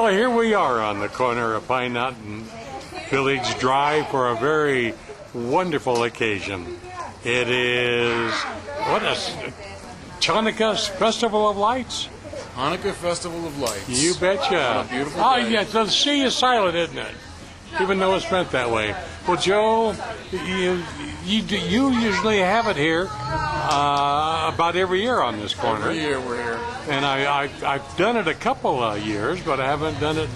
Well, here we are on the corner of Pine Knot and Village Drive for a very wonderful occasion. It is, what is Chanaka's Festival of Lights? Hanukkah Festival of Lights. You betcha. Beautiful Oh, day. yes, the C is silent, isn't it? Even though it's meant that way. Well, Joe, you usually have it here about every year on this corner. Every year we're here. And I've done it a couple of years, but I haven't done it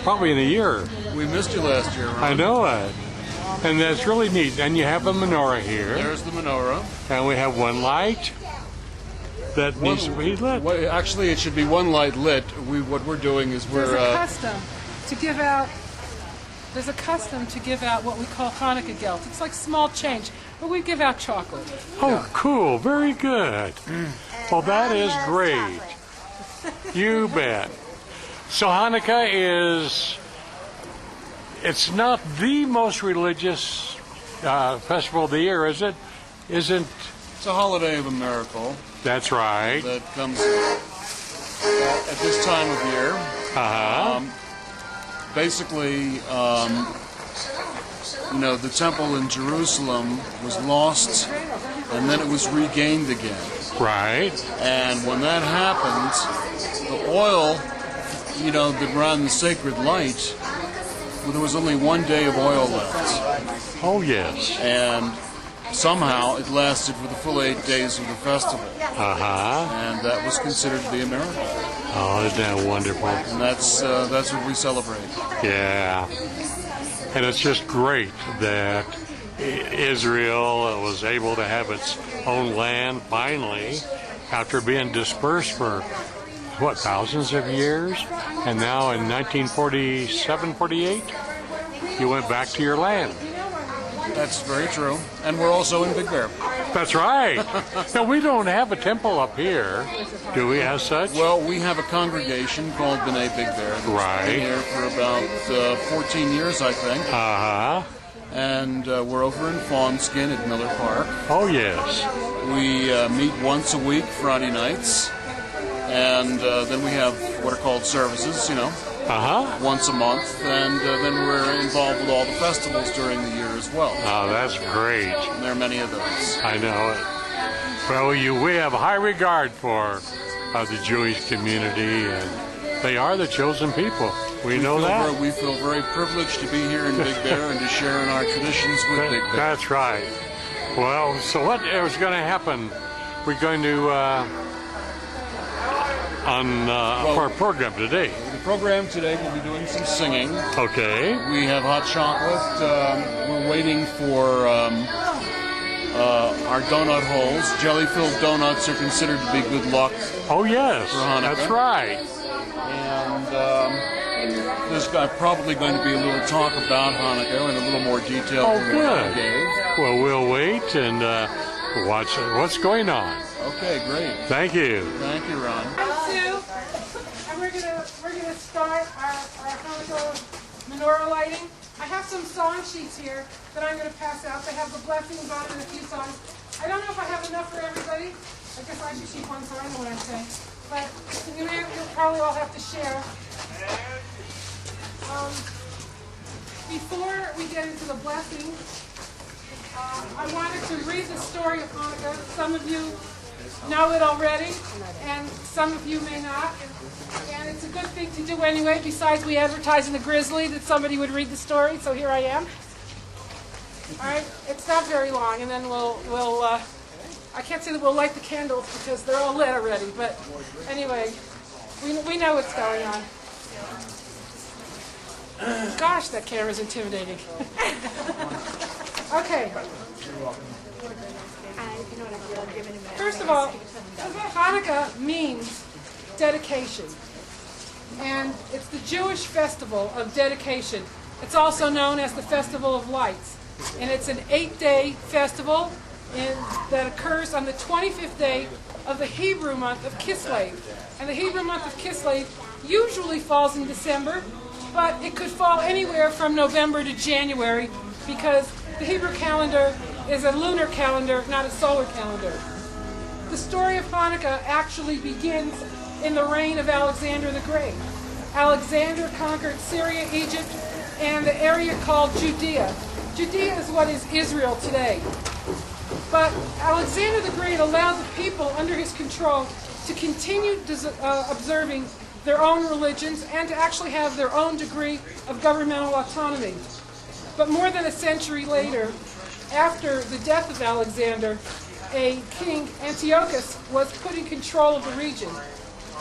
probably in a year. We missed you last year, Ron. I know it. And that's really neat. And you have a menorah here. There's the menorah. And we have one light that needs to be lit. Well, actually, it should be one light lit. What we're doing is There's a custom to give out. There's a custom to give out what we call Hanukkah gelt. It's like small change, but we give out chocolate. Oh, cool. Very good. Well, that is great. You bet. So Hanukkah it's not the most religious festival of the year, is it? Isn't? It's a holiday of a miracle. That's right. That comes at this time of year. Uh-huh. Basically, the temple in Jerusalem was lost, and then it was regained again. Right. And when that happened, the oil, that ran the sacred light, there was only one day of oil left. Oh, yes. And somehow it lasted for the full 8 days of the festival. Uh-huh. And that was considered to be a miracle. Oh, isn't that wonderful? And that's what we celebrate. Yeah. And it's just great that Israel was able to have its own land finally after being dispersed for, thousands of years? And now in 1947, 48, you went back to your land. That's very true. And we're also in Big Bear. That's right. Now, we don't have a temple up here, do we, as such? Well, we have a congregation called B'nai Big Bear. That's been here for about 14 years, I think. Uh-huh. And we're over in Fawnskin at Miller Park. Oh, yes. We meet once a week, Friday nights. And then we have what are called services, Uh-huh. once a month. And then we're involved with all the festivals during the year as well. Oh, that's great. And there are many of those. I know it. Well, we have high regard for the Jewish community, and they are the chosen people. We know that. We feel very privileged to be here in Big Bear and to share in our traditions with Big Bear. That's right. Well, so what is going to happen? We're going to, for our program today. The program today, we'll be doing some singing. Okay. We have hot chocolate. We're waiting for our donut holes. Jelly-filled donuts are considered to be good luck. Oh, yes. For Hanukkah. That's right. And there's probably going to be a little talk about Hanukkah in a little more detail Oh, than what I good. gave. Well, we'll wait and watch what's going on. Okay, great. Thank you. Thank you, Ron. I'm Sue, and we're gonna start our Hanukkah menorah lighting. I have some song sheets here that I'm gonna pass out. They have the blessings on it and a few songs. I don't know if I have enough for everybody. I guess I should keep one so I know what I'm saying. But you'll probably all have to share. Before we get into the blessing, I wanted to read the story of Hanukkah. Some of you know it already, and some of you may not. And it's a good thing to do anyway. Besides, we advertise in the Grizzly that somebody would read the story, so here I am. All right, it's not very long, and then we'll I can't say that we'll light the candles because they're all lit already. But anyway, we know what's going on. Gosh, that camera's intimidating. Okay. First of all, Hanukkah means dedication. And it's the Jewish festival of dedication. It's also known as the Festival of Lights. And it's an 8-day festival that occurs on the 25th day of the Hebrew month of Kislev. And the Hebrew month of Kislev usually falls in December, but it could fall anywhere from November to January because the Hebrew calendar is a lunar calendar, not a solar calendar. The story of Hanukkah actually begins in the reign of Alexander the Great. Alexander conquered Syria, Egypt, and the area called Judea. Judea is what is Israel today. But Alexander the Great allowed the people under his control to continue observing their own religions and to actually have their own degree of governmental autonomy. But more than a century later, after the death of Alexander, a king, Antiochus, was put in control of the region.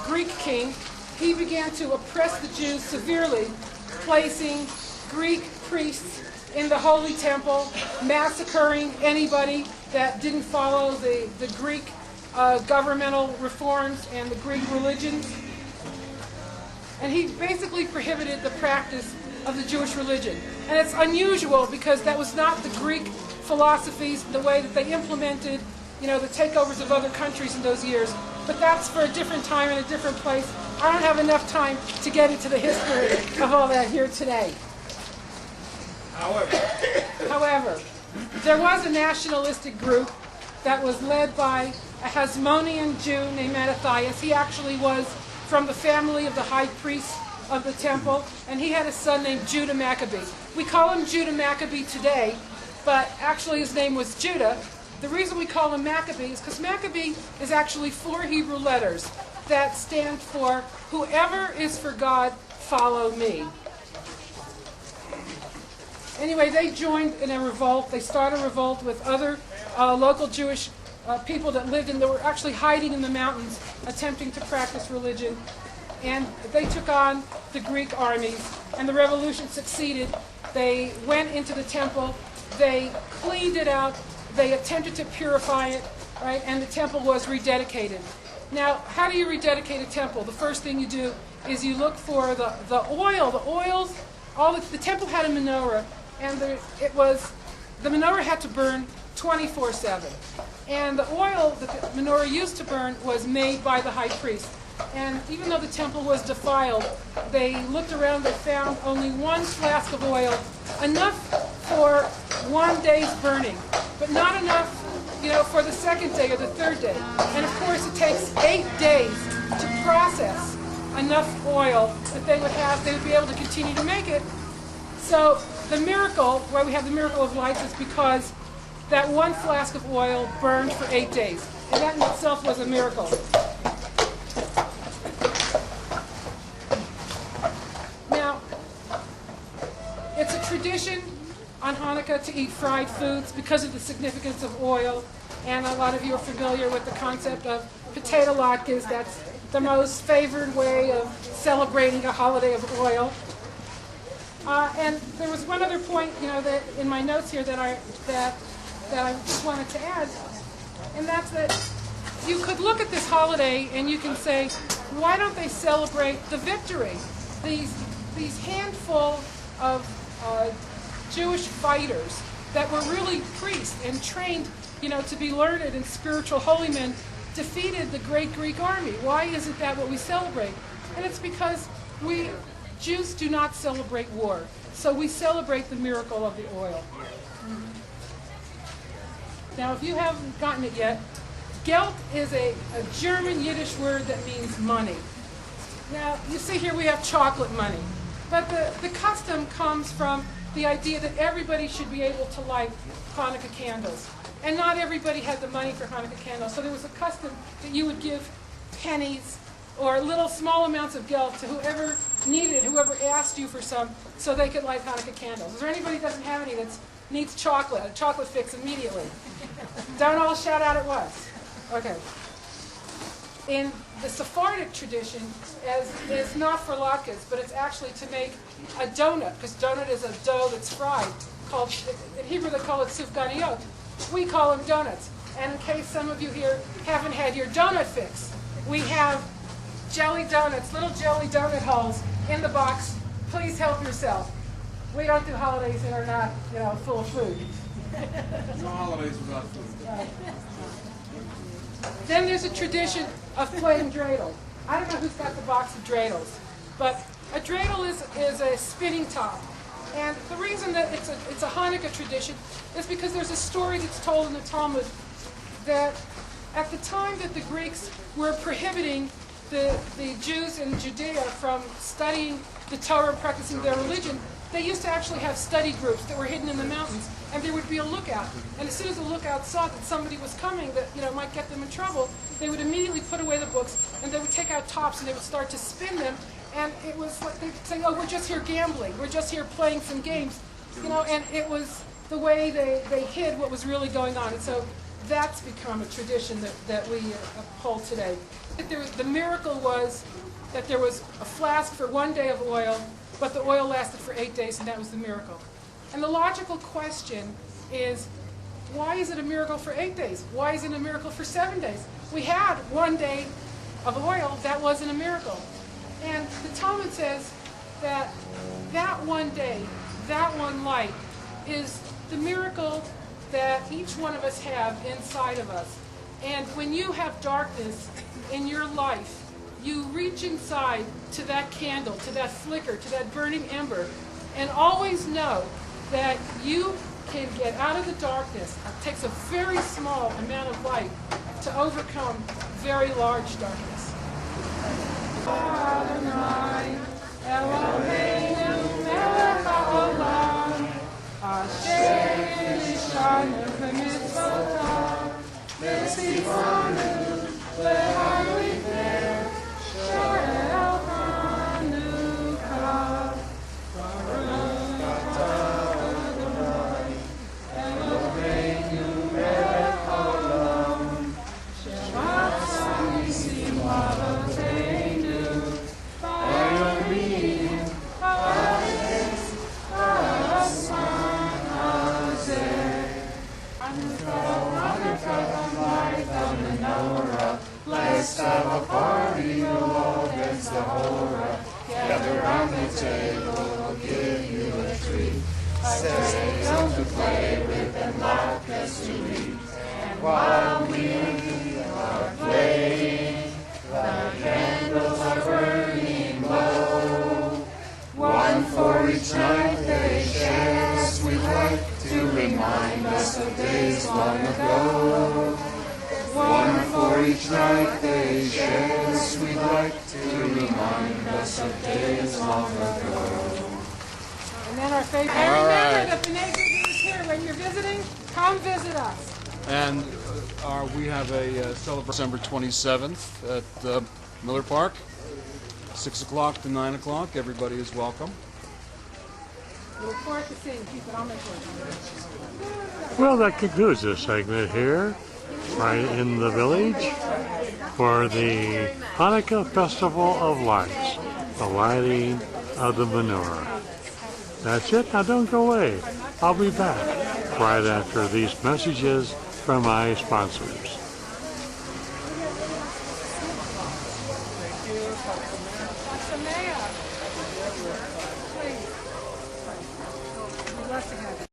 Greek king, he began to oppress the Jews severely, placing Greek priests in the Holy Temple, massacring anybody that didn't follow the Greek governmental reforms and the Greek religions. And he basically prohibited the practice of the Jewish religion. And it's unusual because that was not the Greek philosophies, the way that they implemented, the takeovers of other countries in those years. But that's for a different time and a different place. I don't have enough time to get into the history of all that here today. However, there was a nationalistic group that was led by a Hasmonean Jew named Mattathias. He actually was from the family of the high priest of the temple, and he had a son named Judah Maccabee. We call him Judah Maccabee today, but actually his name was Judah. The reason we call him Maccabee is because Maccabee is actually 4 Hebrew letters that stand for whoever is for God, follow me. Anyway, they joined in a revolt. They started a revolt with other local Jewish people that lived in, that were actually hiding in the mountains, attempting to practice religion. And they took on the Greek armies, and the revolution succeeded. They went into the temple, they cleaned it out, they attempted to purify it, right? And the temple was rededicated. Now, how do you rededicate a temple? The first thing you do is you look for the oils. The temple had a menorah, and the menorah had to burn 24/7. And the oil that the menorah used to burn was made by the high priest. And even though the temple was defiled, they looked around, they found only 1 flask of oil, enough for 1 day's burning, but not enough, for the second day or the third day. And of course, it takes 8 days to process enough oil that they would be able to continue to make it. So the miracle, why we have the miracle of lights, is because that 1 flask of oil burned for 8 days. And that in itself was a miracle. Now, it's a tradition on Hanukkah to eat fried foods because of the significance of oil. And a lot of you are familiar with the concept of potato latkes. That's the most favored way of celebrating a holiday of oil. And there was one other point, that in my notes here that I just wanted to add, and that's that you could look at this holiday and you can say, why don't they celebrate the victory? These handful of Jewish fighters that were really priests and trained, to be learned and spiritual holy men, defeated the great Greek army. Why isn't that what we celebrate? And it's because Jews do not celebrate war, so we celebrate the miracle of the oil. Now, if you haven't gotten it yet, Geld is a German Yiddish word that means money. Now, you see here we have chocolate money, but the custom comes from the idea that everybody should be able to light Hanukkah candles. And not everybody had the money for Hanukkah candles, so there was a custom that you would give pennies or little small amounts of geld to whoever needed, whoever asked you for some, so they could light Hanukkah candles. Is there anybody who doesn't have any that needs chocolate, a chocolate fix immediately? Don't all shout out at once. Okay. In the Sephardic tradition, it's not for latkes, but it's actually to make a donut, because donut is a dough that's fried. In Hebrew they call it sufganiyot. We call them donuts. And in case some of you here haven't had your donut fix, we have jelly donuts, little jelly donut holes in the box. Please help yourself. We don't do holidays that are not, full of food. No holidays without food. Right. Then there's a tradition of playing dreidel. I don't know who's got the box of dreidels, but a dreidel is a spinning top. And the reason that it's a Hanukkah tradition is because there's a story that's told in the Talmud that at the time that the Greeks were prohibiting the Jews in Judea from studying the Torah and practicing their religion, they used to actually have study groups that were hidden in the mountains, and there would be a lookout. And as soon as the lookout saw that somebody was coming that might get them in trouble, they would immediately put away the books, and they would take out tops and they would start to spin them. And it was like they'd say, "Oh, we're just here gambling. We're just here playing some games," And it was the way they hid what was really going on. And so that's become a tradition that we uphold today. The miracle was that there was a flask for 1 day of oil, but the oil lasted for 8 days, and that was the miracle. And the logical question is, why is it a miracle for 8 days? Why isn't it a miracle for 7 days? We had 1 day of oil, that wasn't a miracle. And the Talmud says that 1 day, that one light, is the miracle that each one of us have inside of us. And when you have darkness in your life, you reach inside to that candle, to that flicker, to that burning ember, and always know that you can get out of the darkness. It takes a very small amount of light to overcome very large darkness. Adonai, Eloheinu melech haolam, asher nishanu b'mitzvotav, v'tzivanu le'ariter, shel Chanukah, Baruch atah Adonai, Eloheinu melech haolam, she'asa nisim lavoteinu, bayomim ha'aretz ha'asman hazeh. Hanukkah, light the menorah. Let's have a party, we'll all dance the hora. Gather round the table, we'll give you a treat. Say something to play with and laugh to read. And while we are playing, the candles are burning low. One for each night they share, sweet light to remind us of days long ago. One for each night they share, sweet light to remind us of days long ago. And then our favorite. And remember that B'nai B'nai is here. When you're visiting, come visit us. And we have a celebration December 27th at Miller Park, 6 o'clock to 9 o'clock. Everybody is welcome. We look forward to seeing you, but I'll make sure. Well, that concludes this segment here, right in the village, for the Hanukkah Festival of Lights, the lighting of the menorah. That's it. Now don't go away. I'll be back right after these messages from my sponsors. Please. We'd love to have you.